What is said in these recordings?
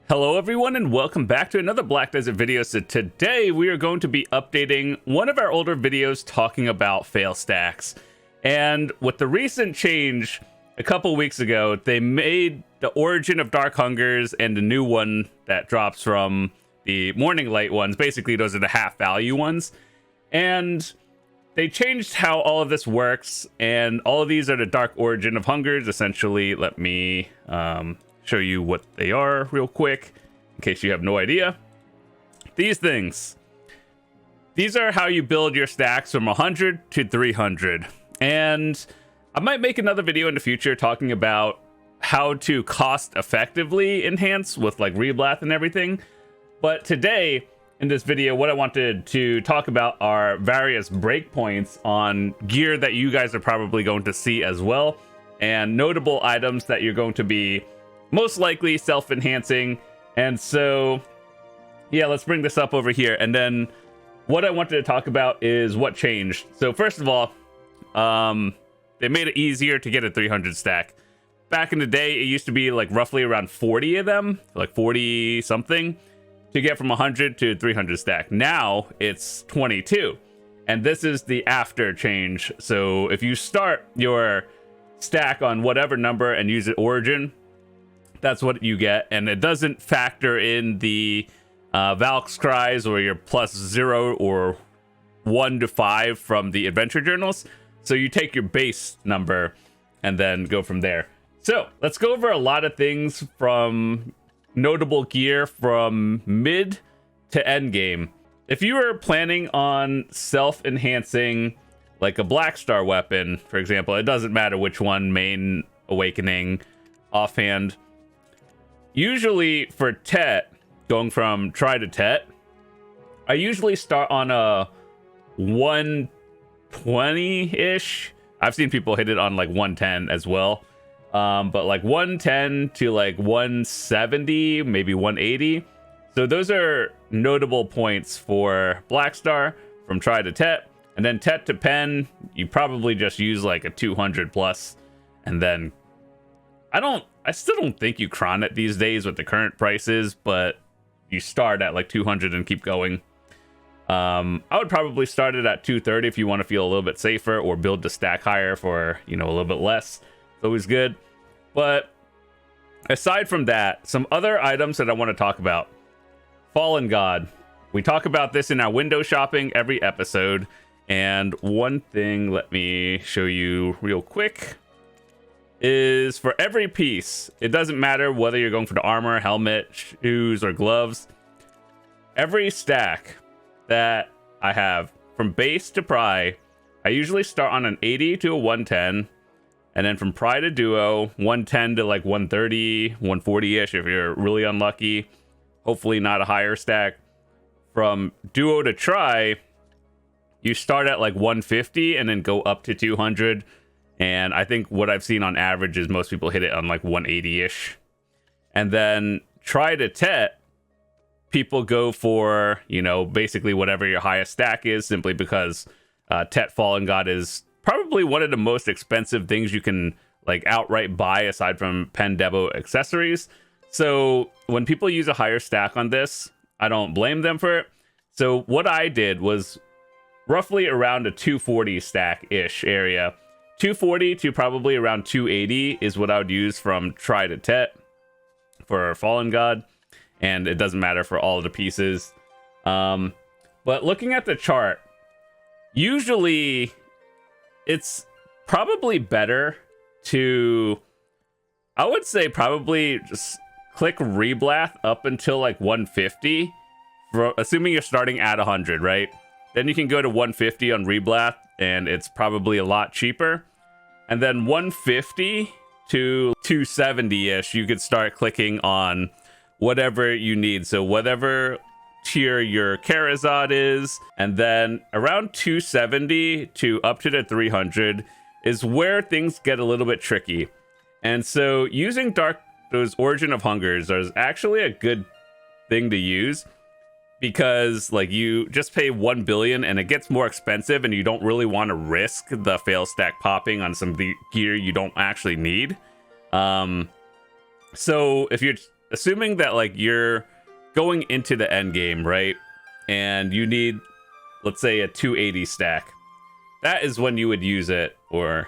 Hello everyone and welcome back to another Black Desert video. So today we are going to be updating one of our older videos talking about Failstacks. And with the recent change a couple weeks ago, they made the Origin of Dark Hungers and the new one that drops from the Morning Light ones. Basically those are the half value ones. And they changed how all of this works, and all of these are the Dark Origin of Hungers. Essentially, let me show you what they are real quick in case you have no idea. These things, these are how you build your stacks from 100 to 300, and I might make another video in the future talking about how to cost effectively enhance with like reblath and everything. But today in this video, what I wanted to talk about are various breakpoints on gear that you guys are probably going to see as well, and notable items that you're going to be most likely self-enhancing. And so yeah, let's bring this up over here, and then what I wanted to talk about is what changed. So first of all, they made it easier to get a 300 stack. Back in the day, it used to be like roughly around 40 of them, like 40 something, to get from 100 to 300 stack. Now it's 22, and this is the after change. So if you start your stack on whatever number and use it Origin, that's what you get, and it doesn't factor in the Valk's Cries or your +0 or 1 to 5 from the adventure journals. So you take your base number and then go from there. So let's go over a lot of things from notable gear from mid to end game. If you are planning on self-enhancing like a Blackstar weapon, for example, it doesn't matter which one, main, awakening, offhand. Usually for Tet, going from Try to Tet, I usually start on a 120-ish. I've seen people hit it on like 110 as well. But like 110 to like 170, maybe 180. So those are notable points for Blackstar from Try to Tet. And then Tet to Pen, you probably just use like a 200 plus. And then I still don't think you cron it these days with the current prices, but you start at like 200 and keep going. I would probably start it at 230 if you want to feel a little bit safer, or build the stack higher for, you know, a little bit less. It's always good. But aside from that, some other items that I want to talk about. Fallen God. We talk about this in our window shopping every episode. And one thing, let me show you real quick, is for every piece, it doesn't matter whether you're going for the armor, helmet, shoes, or gloves. Every stack that I have from base to pry, I usually start on an 80 to a 110, and then from pry to duo, 110 to like 130, 140-ish if you're really unlucky. Hopefully not a higher stack. From duo to try, you start at like 150 and then go up to 200. And I think what I've seen on average is most people hit it on like 180-ish. And then Try to Tet, people go for, you know, basically whatever your highest stack is, simply because Tet Fallen God is probably one of the most expensive things you can like outright buy aside from Pen Devo accessories. So when people use a higher stack on this, I don't blame them for it. So what I did was roughly around a 240 stack-ish area. 240 to probably around 280 is what I would use from Try to Tet for Fallen God, and it doesn't matter for all of the pieces. But looking at the chart, usually it's probably better to, I would say probably just click Reblath up until like 150, assuming you're starting at 100, right? Then you can go to 150 on Reblath, and it's probably a lot cheaper. And then 150 to 270-ish, you could start clicking on whatever you need. So whatever tier your Kharazad is, and then around 270 to up to the 300 is where things get a little bit tricky. And so using those Origin of Hungers is actually a good thing to use, because like you just pay 1 billion and it gets more expensive, and you don't really want to risk the Failstack popping on some gear you don't actually need. So if you're assuming that like you're going into the end game, right? And you need, let's say, a 280 stack. That is when you would use it, or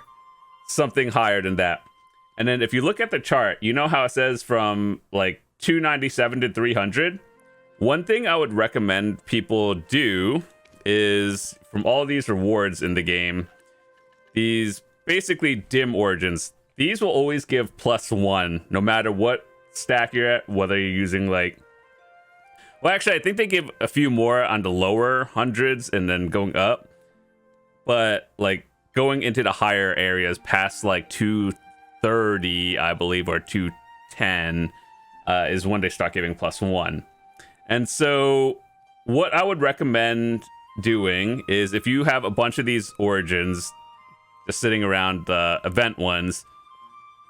something higher than that. And then if you look at the chart, you know how it says from like 297 to 300? One thing I would recommend people do is, from all these rewards in the game, these basically dim origins, these will always give +1 no matter what stack you're at, whether you're using like, well, actually I think they give a few more on the lower hundreds and then going up, but like going into the higher areas past like 230, I believe, or 210 is when they start giving +1. And so what I would recommend doing is, if you have a bunch of these origins just sitting around, the event ones,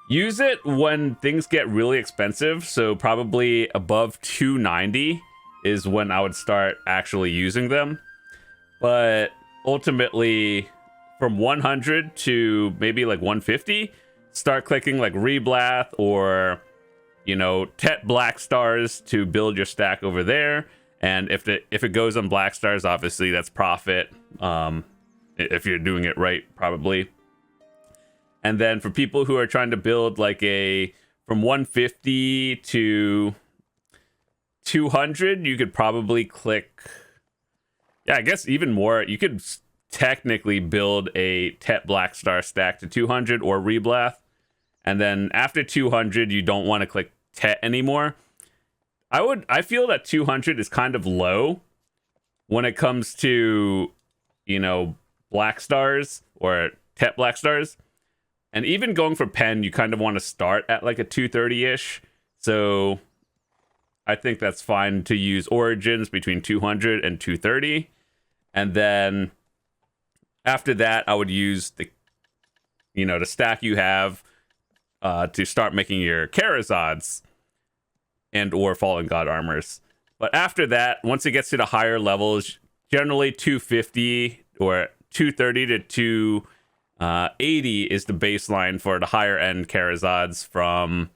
use it when things get really expensive. So probably above 290 is when I would start actually using them. But ultimately, from 100 to maybe like 150, start clicking like Reblath or, you know, Tet Blackstars to build your stack over there. And if it goes on Blackstars, obviously that's profit. If you're doing it right, probably. And then for people who are trying to build like a from 150 to 200, you could probably click, yeah, I guess even more. You could technically build a Tet Blackstar stack to 200 or Reblath. And then after 200, you don't want to click Tet anymore. I feel that 200 is kind of low when it comes to, you know, Blackstars or Tet Blackstars. And even going for pen, you kind of want to start at like a 230-ish. So I think that's fine to use origins between 200 and 230. And then after that, I would use the stack you have to start making your Kharazads and or Fallen God armors. But after that, once it gets to the higher levels, generally 250 or 230 to 280 is the baseline for the higher end Kharazads, from,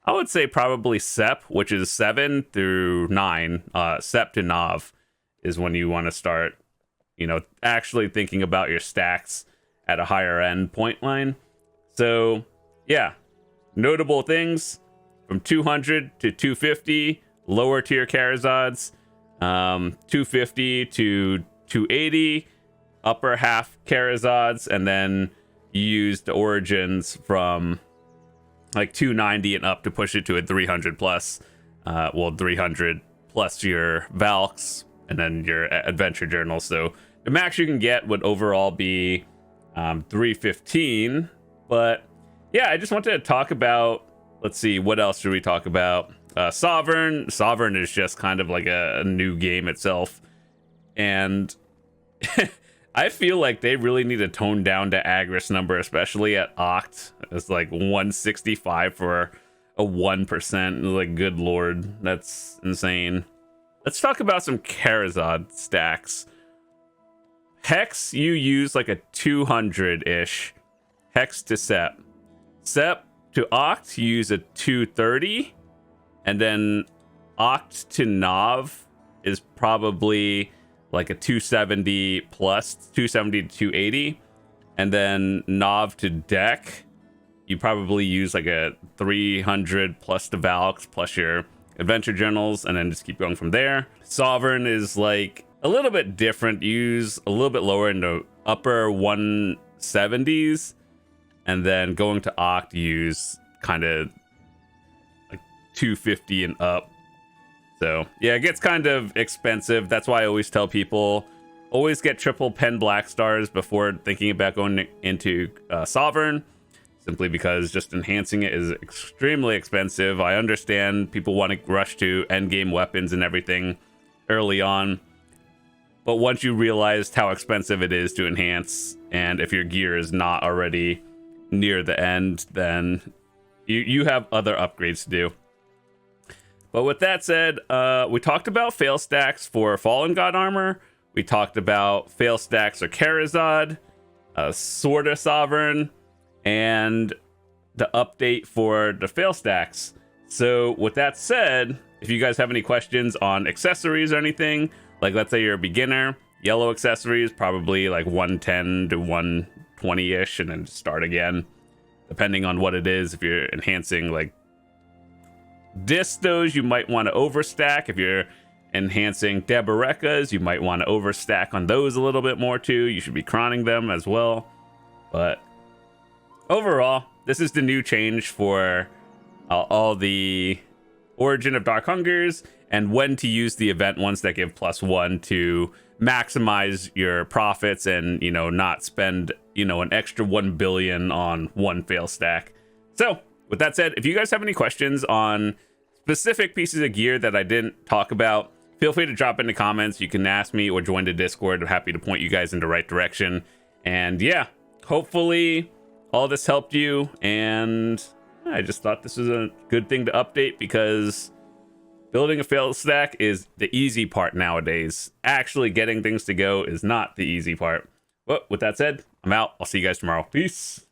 I would say, probably Sep, which is 7 through 9. Sep to Nav is when you want to start, actually thinking about your stacks at a higher end point line. So yeah, notable things: from 200 to 250, lower tier Kharazads, 250 to 280, upper half Kharazads, and then you use the origins from like 290 and up to push it to a 300 plus. 300 plus your Valks and then your adventure journals. So the max you can get would overall be 315. But yeah, I just wanted to talk about, let's see, what else should we talk about? Sovereign is just kind of like a new game itself, and I feel like they really need to tone down the Agris number, especially at Oct. It's like 165 for a 1%. Like, good lord, that's insane. Let's talk about some Kharazad stacks. Hex, you use like a 200-ish. Hex to Sep. Sep to Oct, you use a 230. And then Oct to Nav is probably like a 270 plus, 270 to 280. And then Nav to Deck, you probably use like a 300 plus the Valks plus your adventure journals, and then just keep going from there. Sovereign is like a little bit different. Use a little bit lower in the upper 170s, and then going to Oct, use kind of like 250 and up. So yeah, it gets kind of expensive. That's why I always tell people, always get triple pen Blackstars before thinking about going into Sovereign, simply because just enhancing it is extremely expensive. I understand people want to rush to endgame weapons and everything early on, but once you realized how expensive it is to enhance, and if your gear is not already near the end, then you have other upgrades to do. But with that said, we talked about Failstacks for Fallen God armor. We talked about Failstacks or Kharazad, sort of Sovereign, and the update for the Failstacks. So with that said, if you guys have any questions on accessories or anything, like let's say you're a beginner, yellow accessories, probably like 110 to 120-ish, and then start again, depending on what it is. If you're enhancing like distos, you might want to overstack. If you're enhancing Debarekas, you might want to overstack on those a little bit more too. You should be chroning them as well. But overall, this is the new change for all the Origin of Dark Hungers, and when to use the event ones that give +1 to maximize your profits and, you know, not spend, you know, an extra 1 billion on one fail stack. So with that said, if you guys have any questions on specific pieces of gear that I didn't talk about, feel free to drop in the comments. You can ask me or join the Discord. I'm happy to point you guys in the right direction. And yeah, hopefully all this helped you, and I just thought this was a good thing to update, because building a fail stack is the easy part nowadays. Actually getting things to go is not the easy part. But with that said, I'm out. I'll see you guys tomorrow. Peace.